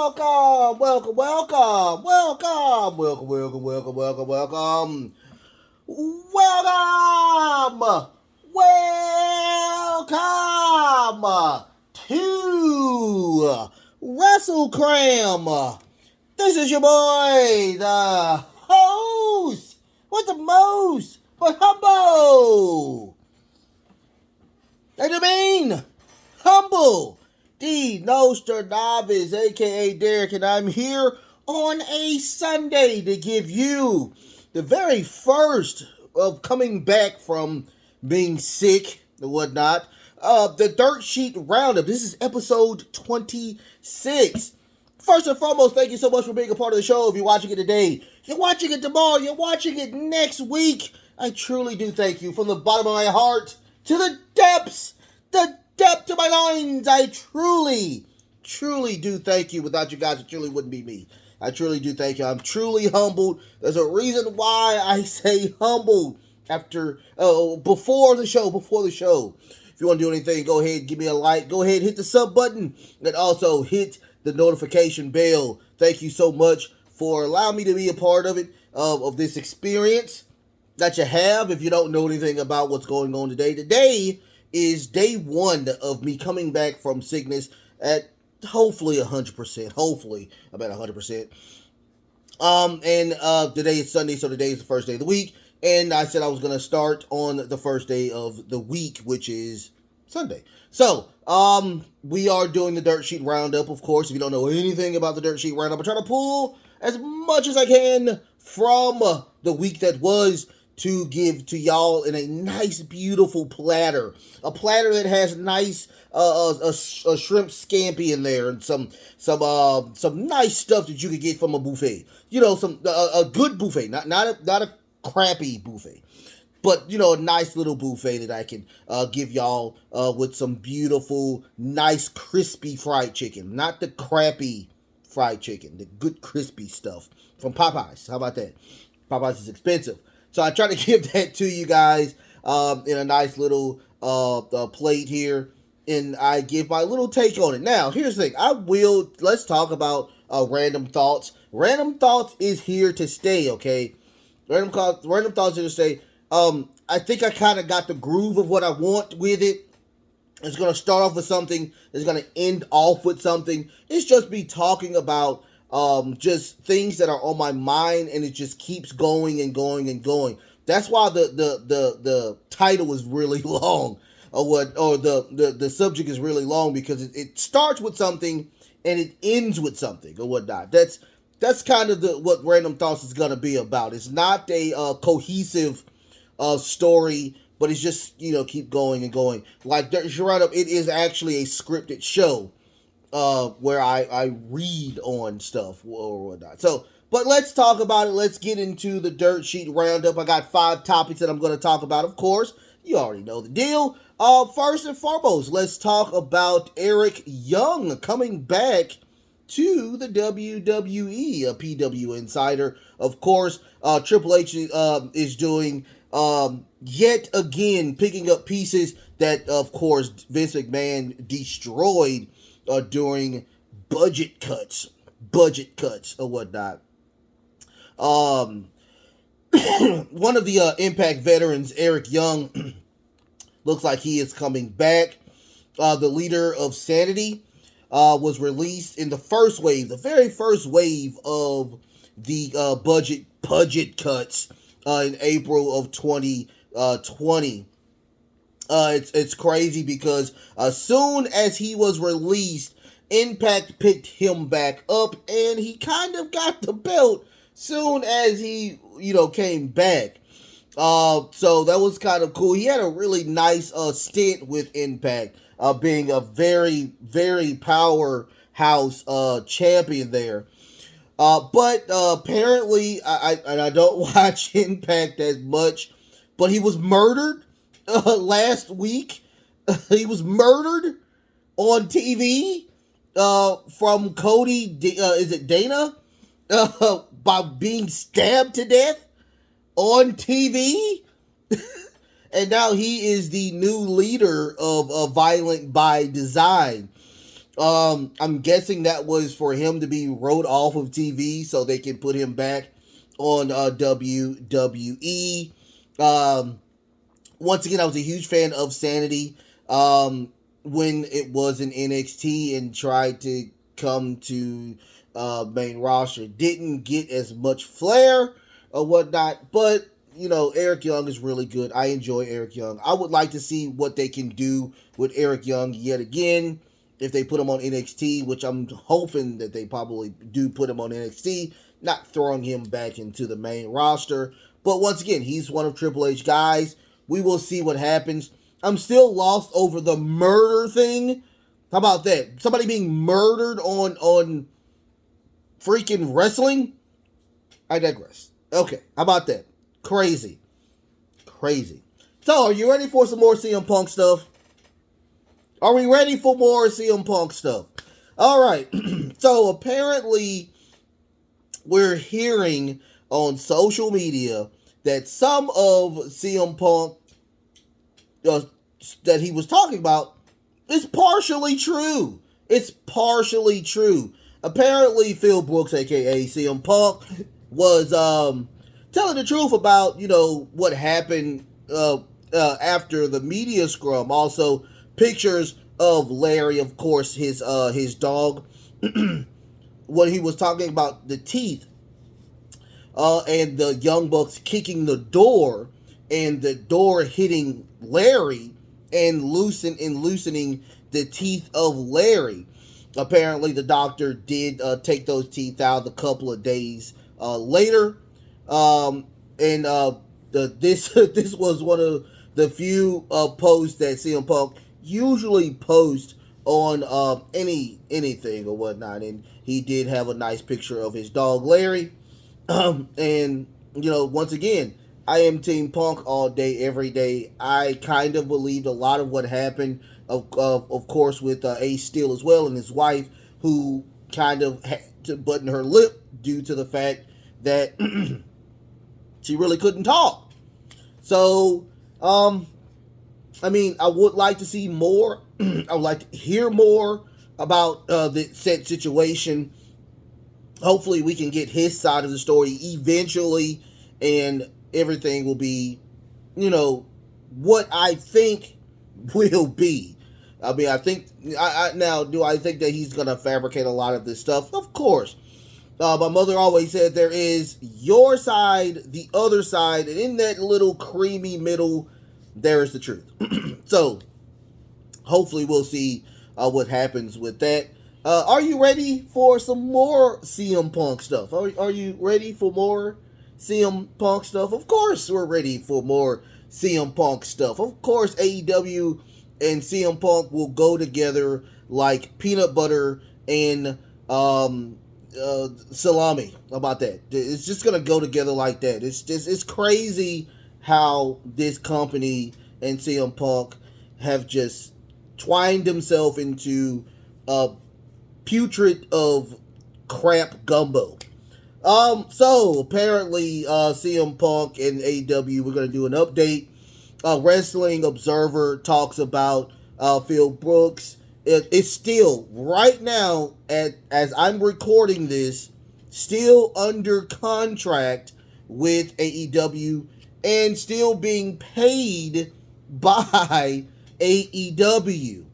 welcome, welcome, welcome, welcome, welcome, welcome, welcome, welcome, welcome, welcome, welcome to Wrestle Cram. This is your boy, the host with the most, but humble. What do you mean? Humble. The Nostradamus, aka Derek, and I'm here on a Sunday to give you the very first of coming back from being sick and whatnot. The Dirtsheet Roundup. This is episode 26. First and foremost, thank you so much for being a part of the show. If you're watching it today, you're watching it tomorrow, you're watching it next week, I truly do thank you from the bottom of my heart to the depth of my loins. I truly do thank you. Without you guys, it truly wouldn't be me. I truly do thank you. I'm truly humbled. There's a reason why I say humbled before the show. If you want to do anything, go ahead, give me a like. Go ahead, hit the sub button, and also hit the notification bell. Thank you so much for allowing me to be a part of it, of this experience that you have. If you don't know anything about what's going on today is day one of me coming back from sickness at hopefully 100%. Hopefully, I'm at 100%. Today is Sunday, so today is the first day of the week. And I said I was going to start on the first day of the week, which is Sunday. So, we are doing the Dirtsheet Roundup, of course. If you don't know anything about the Dirtsheet Roundup, I'm trying to pull as much as I can from the week that was to give to y'all in a nice, beautiful platter. A platter that has nice a shrimp scampi in there and some nice stuff that you could get from a buffet. You know, a good buffet, not a crappy buffet. But, you know, a nice little buffet that I can give y'all with some beautiful, nice, crispy fried chicken. Not the crappy fried chicken. The good, crispy stuff from Popeyes. How about that? Popeyes is expensive. So I try to give that to you guys in a nice little plate here. And I give my little take on it. Now, here's the thing. Let's talk about Random Thoughts. Random Thoughts is here to stay, okay? Random Thoughts is here to stay. I think I kind of got the groove of what I want with it. It's going to start off with something. It's going to end off with something. It's just me talking about just things that are on my mind, and it just keeps going and going and going. That's why the title is really long, or the subject is really long, because it starts with something and it ends with something or whatnot. That's kind of what Random Thoughts is gonna be about. It's not a cohesive story, but it's just, you know, keep going and going. Like Dirtsheet Roundup, it is actually a scripted show. Where I read on stuff or whatnot. So, but let's talk about it. Let's get into the Dirtsheet Roundup. I got 5 topics that I'm going to talk about, of course. You already know the deal. First and foremost, let's talk about Eric Young coming back to the WWE, a PW Insider. Of course, Triple H is doing, yet again, picking up pieces that, of course, Vince McMahon destroyed during budget cuts or whatnot. One of the Impact veterans, Eric Young, looks like he is coming back. The leader of Sanity was released in the very first wave of the budget cuts in April of 2020. It's crazy because as soon as he was released, Impact picked him back up, and he kind of got the belt soon as he, you know, came back. So that was kind of cool. He had a really nice stint with Impact, being a very, very powerhouse champion there. But apparently, I don't watch Impact as much, but he was murdered last week. He was murdered on TV from Cody, is it Dana? By being stabbed to death on TV. And now he is the new leader of Violent by Design. I'm guessing that was for him to be wrote off of TV so they can put him back on WWE. Um, Once again, I was a huge fan of Sanity when it was in NXT and tried to come to main roster. Didn't get as much flair or whatnot, but Eric Young is really good. I enjoy Eric Young. I would like to see what they can do with Eric Young yet again if they put him on NXT, which I'm hoping that they probably do put him on NXT, not throwing him back into the main roster. But once again, he's one of Triple H guys. We will see what happens. I'm still lost over the murder thing. How about that? Somebody being murdered on freaking wrestling? I digress. Okay, how about that? Crazy. Crazy. So, are you ready for some more CM Punk stuff? Are we ready for more CM Punk stuff? Alright, so apparently we're hearing on social media that some of CM Punk that he was talking about is partially true. It's partially true. Apparently, Phil Brooks, aka CM Punk, was telling the truth about what happened after the media scrum. Also, pictures of Larry, of course, his dog, when he was talking about the teeth. And the Young Bucks kicking the door, and the door hitting Larry and loosening the teeth of Larry. Apparently, the doctor did take those teeth out a couple of days later, and this was one of the few posts that CM Punk usually posts on anything or whatnot, and he did have a nice picture of his dog Larry. And once again, I am Team Punk all day, every day. I kind of believed a lot of what happened, of course, with Ace Steel as well, and his wife, who kind of had to button her lip due to the fact that she really couldn't talk. So, I mean, I would like to see more. I would like to hear more about the said situation. Hopefully we can get his side of the story eventually, and everything will be, what I think will be. I mean, I think, now, do I think that he's going to fabricate a lot of this stuff? Of course. My mother always said there is your side, the other side, and in that little creamy middle, there is the truth. So, hopefully we'll see what happens with that. Are you ready for some more CM Punk stuff? Are you ready for more CM Punk stuff? Of course we're ready for more CM Punk stuff. Of course AEW and CM Punk will go together like peanut butter and salami. How about that? It's just going to go together like that. It's crazy how this company and CM Punk have just twined themselves into putrid of crap gumbo. So apparently CM Punk and AEW, we're going to do an update. Wrestling Observer talks about Phil Brooks. It's still right now, as I'm recording this, still under contract with AEW and still being paid by AEW.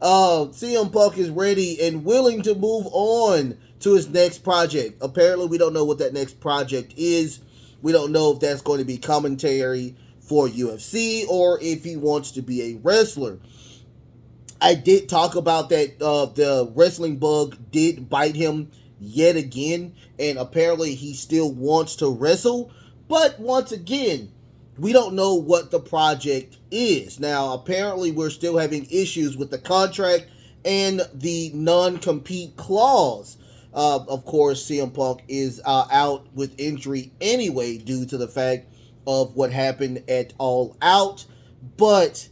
CM Punk is ready and willing to move on to his next project. Apparently, we don't know what that next project is. We don't know if that's going to be commentary for UFC or if he wants to be a wrestler. I did talk about that the wrestling bug did bite him yet again, and apparently he still wants to wrestle. But once again, we don't know what the project is. Now, apparently we're still having issues with the contract and the non-compete clause. Of course, CM Punk is out with injury anyway due to the fact of what happened at All Out. But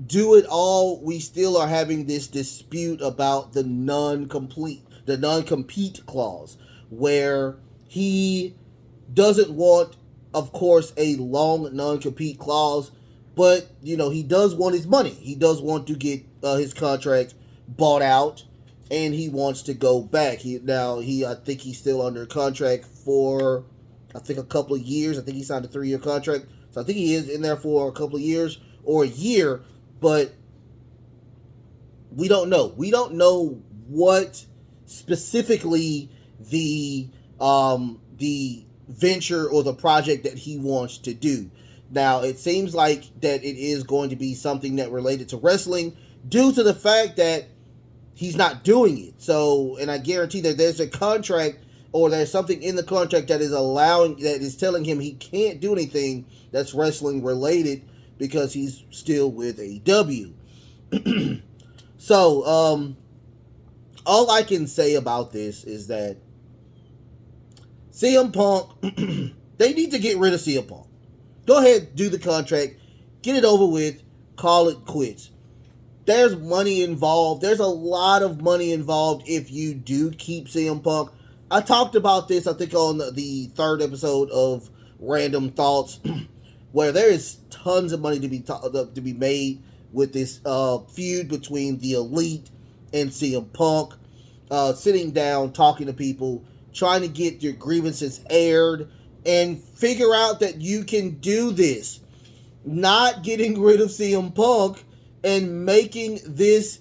do it all, we still are having this dispute about the non-compete clause, where he doesn't want, of course, a long non-compete clause, but he does want his money. He does want to get his contract bought out, and he wants to go back. I think he's still under contract for, I think, a couple of years. I think he signed a 3-year contract, so I think he is in there for a couple of years or a year. But we don't know. We don't know what specifically the venture or the project that he wants to do. Now, it seems like that it is going to be something that related to wrestling due to the fact that he's not doing it. So, and I guarantee that there's a contract or there's something in the contract that is telling him he can't do anything that's wrestling related because he's still with AEW. So, all I can say about this is that CM Punk, they need to get rid of CM Punk. Go ahead, do the contract, get it over with, call it quits. There's money involved. There's a lot of money involved if you do keep CM Punk. I talked about this, I think, on the 3rd episode of Random Thoughts, where there is tons of money to be made with this feud between the Elite and CM Punk. Sitting down, talking to people, trying to get your grievances aired, and figure out that you can do this. Not getting rid of CM Punk and making this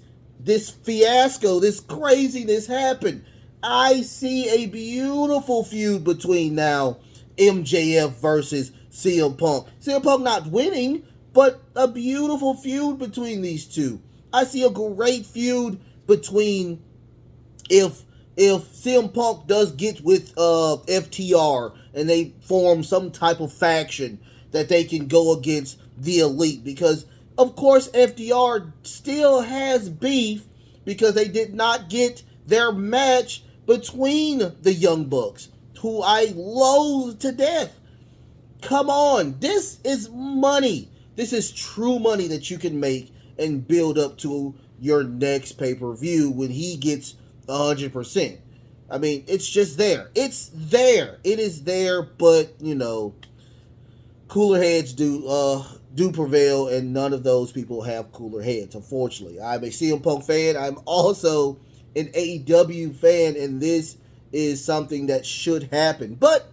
fiasco, this craziness happen. I see a beautiful feud between now MJF versus CM Punk. CM Punk not winning, but a beautiful feud between these two. I see a great feud between if CM Punk does get with FTR and they form some type of faction that they can go against the Elite, because of course FTR still has beef because they did not get their match between the Young Bucks, who I loathe to death. Come on, this is money. This is true money that you can make and build up to your next pay-per-view when he gets 100%. I mean, it's just there. It's there. It is there, but, cooler heads do prevail, and none of those people have cooler heads, unfortunately. I'm a CM Punk fan. I'm also an AEW fan, and this is something that should happen. But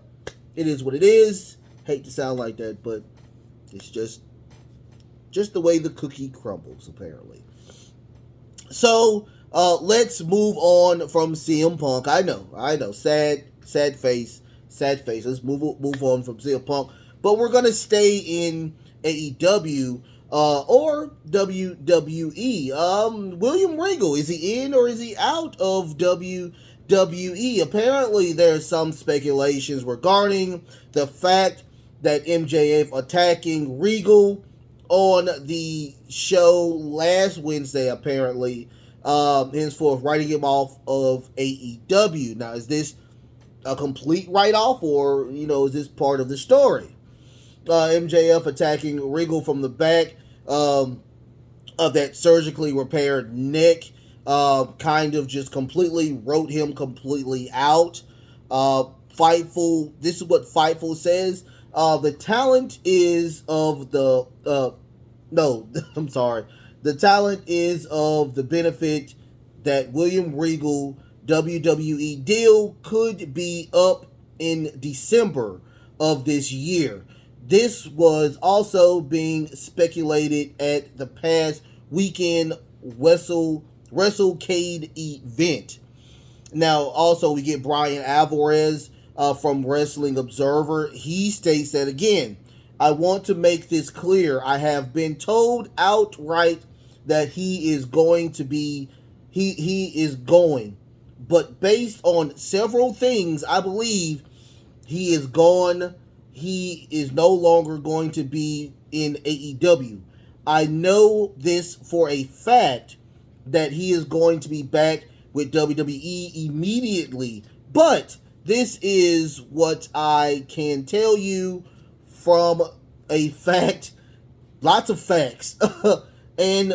it is what it is. Hate to sound like that, but it's just the way the cookie crumbles, apparently. So, let's move on from CM Punk. I know. Sad face. Let's move on from CM Punk. But we're going to stay in AEW or WWE. William Regal, is he in or is he out of WWE? Apparently, there's some speculations regarding the fact that MJF attacking Regal on the show last Wednesday, apparently, henceforth writing him off of AEW. Now, is this a complete write-off, or, is this part of the story? MJF attacking Regal from the back of that surgically repaired neck, kind of just completely wrote him completely out. Fightful, this is what Fightful says. The talent is of the, I'm sorry. The talent is of the benefit that William Regal WWE deal could be up in December of this year. This was also being speculated at the past weekend WrestleCade event. Now, also, we get Brian Alvarez from Wrestling Observer. He states that, again, I want to make this clear. I have been told outright that he is going. But based on several things, I believe he is gone. He is no longer going to be in AEW. I know this for a fact that he is going to be back with WWE immediately. But this is what I can tell you from a fact, lots of facts, and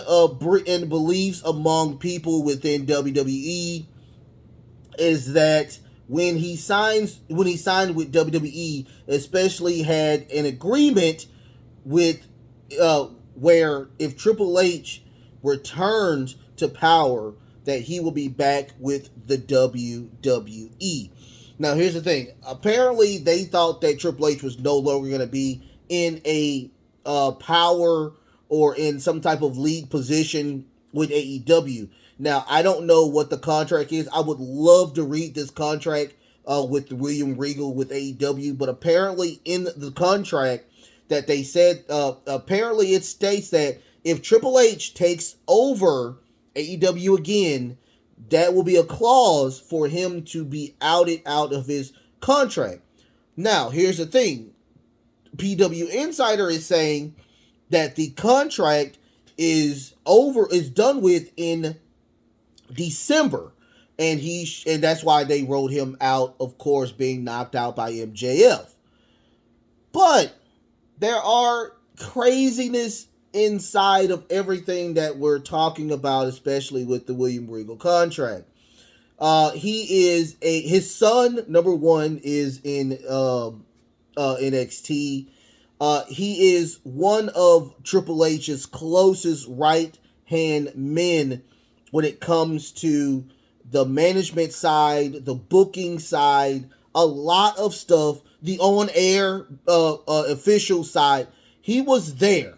beliefs among people within WWE, is that when he signed with WWE, especially had an agreement with where if Triple H returned to power, that he will be back with the WWE. Now, here's the thing. Apparently, they thought that Triple H was no longer going to be in a power or in some type of lead position with AEW. Now, I don't know what the contract is. I would love to read this contract with William Regal with AEW, but apparently in the contract that they said, apparently it states that if Triple H takes over AEW again, that will be a clause for him to be outed out of his contract. Now, here's the thing. PW Insider is saying that the contract is done with in December, and that's why they wrote him out, of course, being knocked out by MJF. But there are craziness inside of everything that we're talking about, especially with the William Regal contract. His son, number one, is in NXT. He is one of Triple H's closest right-hand men when it comes to the management side, the booking side, a lot of stuff, the on-air official side. He was there,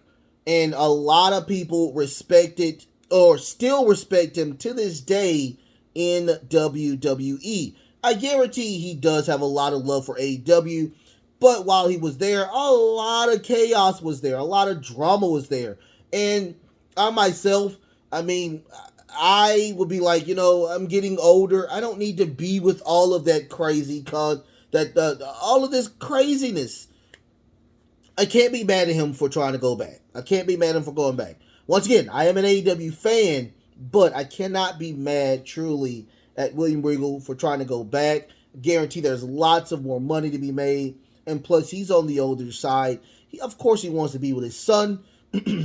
and a lot of people respected or still respect him to this day in WWE. I guarantee he does have a lot of love for AEW, but while he was there, a lot of chaos was there, a lot of drama was there, and I myself, I would be like, I'm getting older. I don't need to be with all of that crazy all of this craziness. I can't be mad at him for trying to go back. I can't be mad at him for going back. Once again, I am an AEW fan, but I cannot be mad truly at William Regal for trying to go back. Guarantee there's lots of more money to be made, and plus he's on the older side. Of course he wants to be with his son.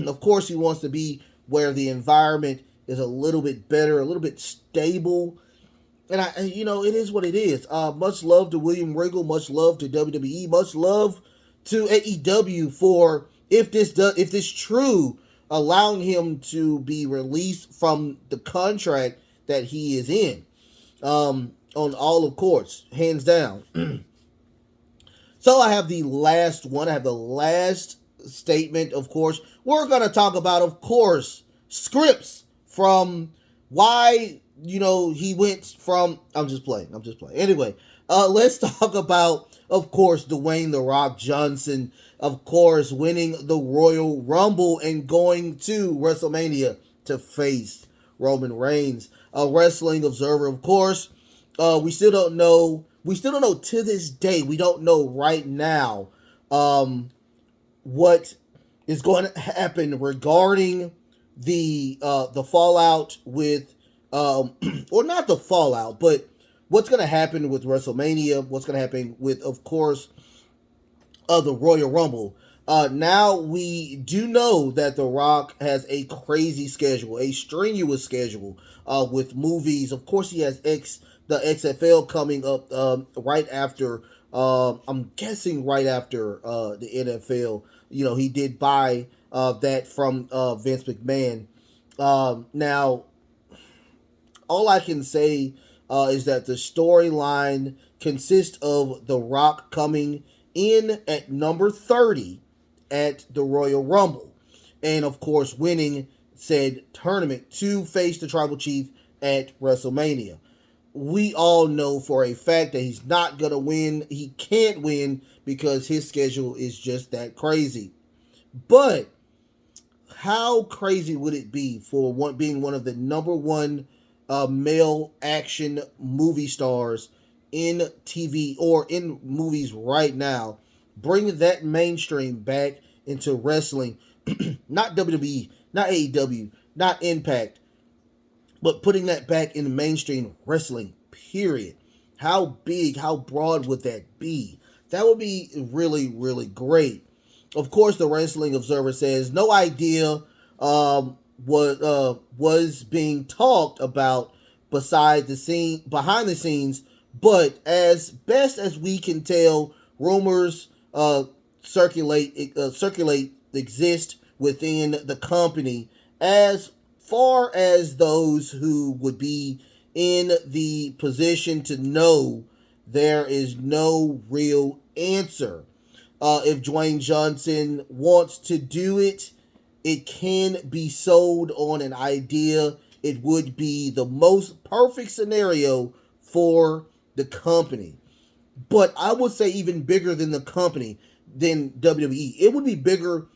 Of course he wants to be where the environment is a little bit better, a little bit stable. And it is what it is. Much love to William Regal, much love to WWE, much love to AEW for if this true, allowing him to be released from the contract that he is in. On all of course, hands down. So I have the last one. I have the last statement, of course. We're going to talk about, of course, scripts from why, he went from... I'm just playing. Anyway, let's talk about, of course, Dwayne "The Rock" Johnson, of course, winning the Royal Rumble and going to WrestleMania to face Roman Reigns. A Wrestling Observer, of course. We still don't know to this day. We don't know right now what is going to happen regarding the fallout with or not the fallout, but what's going to happen with WrestleMania, what's going to happen with, of course, the Royal Rumble. Now we do know that The Rock has a crazy schedule, a strenuous schedule with movies. Of course, he has the XFL coming up right after, I'm guessing right after the NFL. He did buy that from Vince McMahon. Now, all I can say is that the storyline consists of The Rock coming in at number 30 at the Royal Rumble, and of course winning said tournament to face the Tribal Chief at WrestleMania. We all know for a fact that he's not going to win. He can't win because his schedule is just that crazy. But how crazy would it be for being one of the number one male action movie stars in TV or in movies right now, bringing that mainstream back into wrestling, not WWE, not AEW, not Impact, but putting that back in the mainstream wrestling, period. How big, how broad would that be? That would be really, really great. Of course, the Wrestling Observer says no idea what was being talked about behind the scenes, but as best as we can tell, rumors exist within the company as far as those who would be in the position to know, there is no real answer. If Dwayne Johnson wants to do it, it can be sold on an idea. It would be the most perfect scenario for the company. But I would say even bigger than the company, than WWE. It would be bigger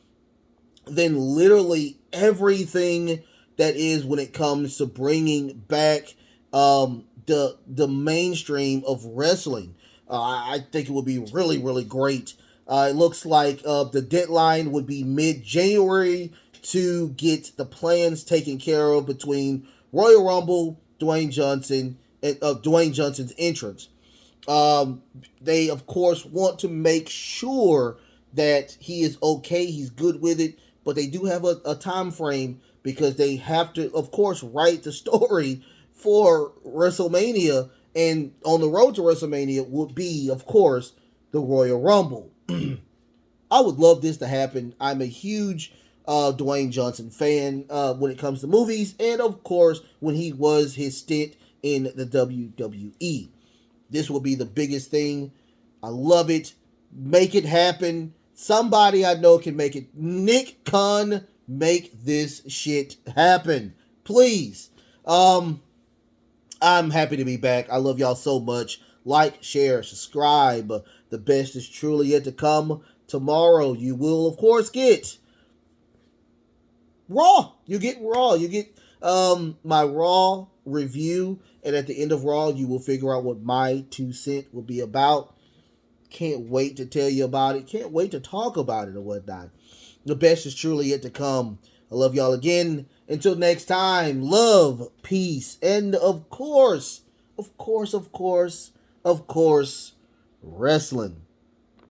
than literally everything that is when it comes to bringing back the mainstream of wrestling. I think it would be really, really great. It looks like the deadline would be mid-January to get the plans taken care of between Royal Rumble, Dwayne Johnson, and Dwayne Johnson's entrance. They of course want to make sure that he is okay, he's good with it, but they do have a time frame because they have to, of course, write the story for WrestleMania, and on the road to WrestleMania would be, of course, the Royal Rumble. I would love this to happen. I'm a huge Dwayne Johnson fan when it comes to movies, and of course, when he was his stint in the WWE. This will be the biggest thing. I love it. Make it happen. Somebody I know can make it. Nick Khan, make this shit happen. Please. I'm happy to be back. I love y'all so much. Like, share, subscribe. The best is truly yet to come. Tomorrow you will, of course, get Raw. You get Raw. You get my Raw review. And at the end of Raw, you will figure out what my 2 cents will be about. Can't wait to tell you about it. Can't wait to talk about it and whatnot. The best is truly yet to come. I love y'all again. Until next time, love, peace, and of course, wrestling.